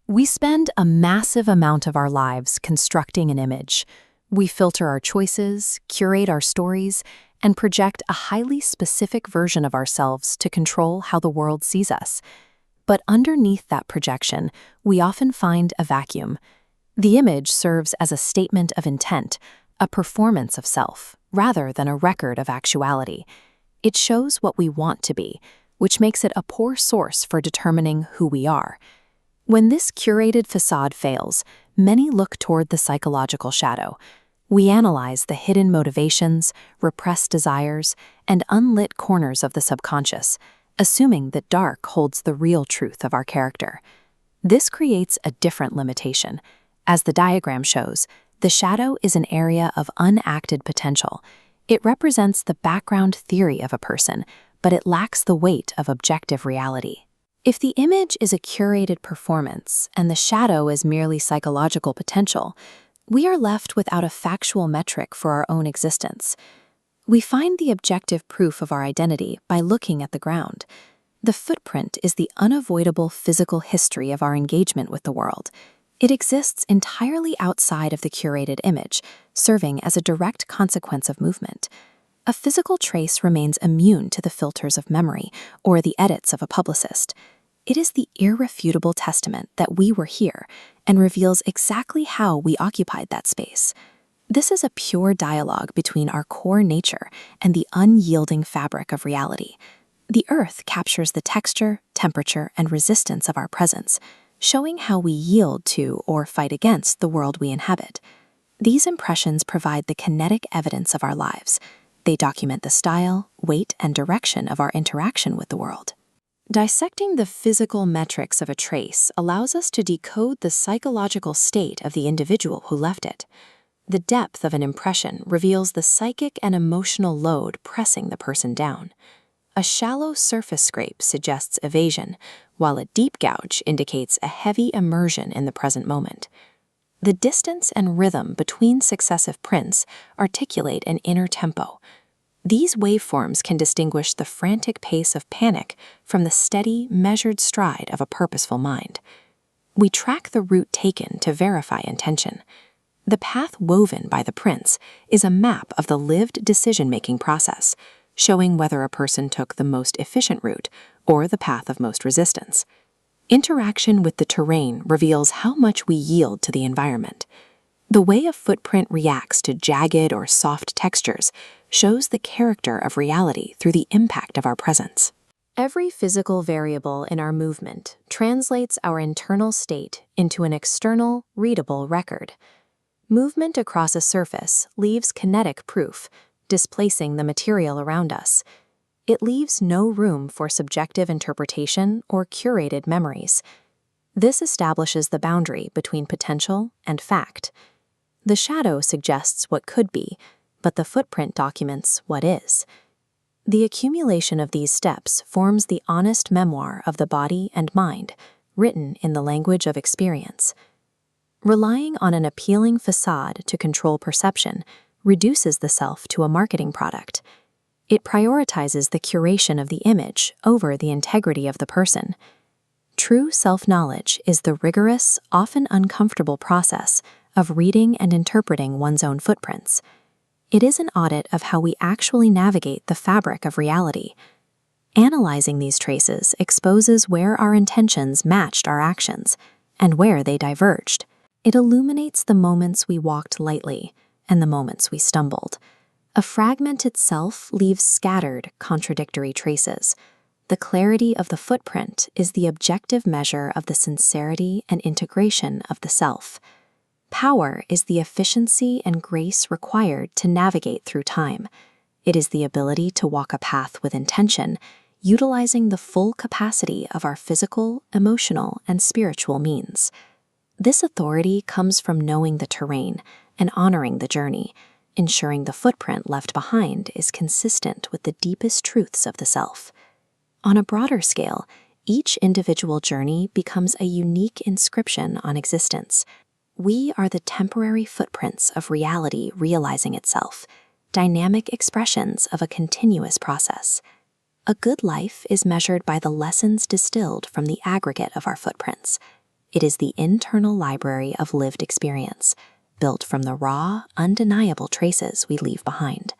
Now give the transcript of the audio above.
We spend a massive amount of our lives constructing an image. We filter our choices, curate our stories, and project a highly specific version of ourselves to control how the world sees us. But underneath that projection, we often find a vacuum. The image serves as a statement of intent, a performance of self, rather than a record of actuality. It shows what we want to be, which makes it a poor source for determining who we are. When this curated facade fails, many look toward the psychological shadow. We analyze the hidden motivations, repressed desires, and unlit corners of the subconscious, assuming that dark holds the real truth of our character. This creates a different limitation. As the diagram shows, the shadow is an area of unacted potential. It represents the background theory of a person, but it lacks the weight of objective reality. If the image is a curated performance and the shadow is merely psychological potential, we are left without a factual metric for our own existence. We find the objective proof of our identity by looking at the ground. The footprint is the unavoidable physical history of our engagement with the world. It exists entirely outside of the curated image, serving as a direct consequence of movement. A physical trace remains immune to the filters of memory or the edits of a publicist. It is the irrefutable testament that we were here and reveals exactly how we occupied that space. This is a pure dialogue between our core nature and the unyielding fabric of reality. The earth captures the texture, temperature, and resistance of our presence, showing how we yield to or fight against the world we inhabit. These impressions provide the kinetic evidence of our lives. They document the style, weight, and direction of our interaction with the world. Dissecting the physical metrics of a trace allows us to decode the psychological state of the individual who left it. The depth of an impression reveals the psychic and emotional load pressing the person down. A shallow surface scrape suggests evasion, while a deep gouge indicates a heavy immersion in the present moment. The distance and rhythm between successive prints articulate an inner tempo. These waveforms can distinguish the frantic pace of panic from the steady, measured stride of a purposeful mind. We track the route taken to verify intention. The path woven by the prints is a map of the lived decision-making process, showing whether a person took the most efficient route or the path of most resistance. Interaction with the terrain reveals how much we yield to the environment. The way a footprint reacts to jagged or soft textures shows the character of reality through the impact of our presence. Every physical variable in our movement translates our internal state into an external, readable record. Movement across a surface leaves kinetic proof, displacing the material around us. It leaves no room for subjective interpretation or curated memories. This establishes the boundary between potential and fact. The shadow suggests what could be, but the footprint documents what is. The accumulation of these steps forms the honest memoir of the body and mind, written in the language of experience. Relying on an appealing facade to control perception reduces the self to a marketing product. It prioritizes the curation of the image over the integrity of the person. True self-knowledge is the rigorous, often uncomfortable process of reading and interpreting one's own footprints. It is an audit of how we actually navigate the fabric of reality. Analyzing these traces exposes where our intentions matched our actions and where they diverged. It illuminates the moments we walked lightly and the moments we stumbled. A fragmented self leaves scattered, contradictory traces. The clarity of the footprint is the objective measure of the sincerity and integration of the self. Power is the efficiency and grace required to navigate through time. It is the ability to walk a path with intention, utilizing the full capacity of our physical, emotional, and spiritual means. This authority comes from knowing the terrain and honoring the journey, ensuring the footprint left behind is consistent with the deepest truths of the self. On a broader scale, each individual journey becomes a unique inscription on existence. We are the temporary footprints of reality realizing itself, dynamic expressions of a continuous process. A good life is measured by the lessons distilled from the aggregate of our footprints. It is the internal library of lived experience, built from the raw, undeniable traces we leave behind.